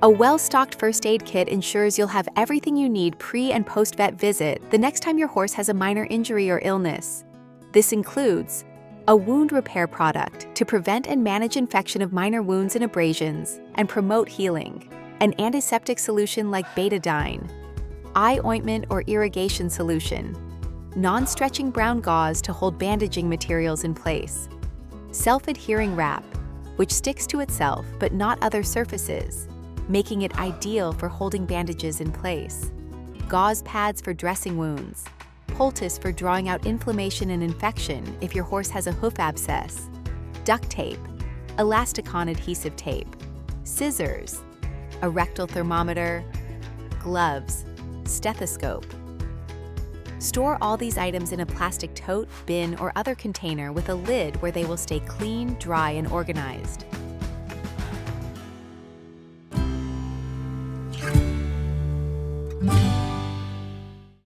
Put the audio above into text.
A well-stocked first aid kit ensures you'll have everything you need pre- and post-vet visit the next time your horse has a minor injury or illness. This includes a wound repair product to prevent and manage infection of minor wounds and abrasions and promote healing, an antiseptic solution like betadine, eye ointment or irrigation solution, non-stretching brown gauze to hold bandaging materials in place, self-adhering wrap, which sticks to itself but not other surfaces, making it ideal for holding bandages in place, gauze pads for dressing wounds, poultice for drawing out inflammation and infection if your horse has a hoof abscess, duct tape, elasticon adhesive tape, scissors, a rectal thermometer, gloves, stethoscope. Store all these items in a plastic tote, bin, or other container with a lid where they will stay clean, dry, and organized. Thank you.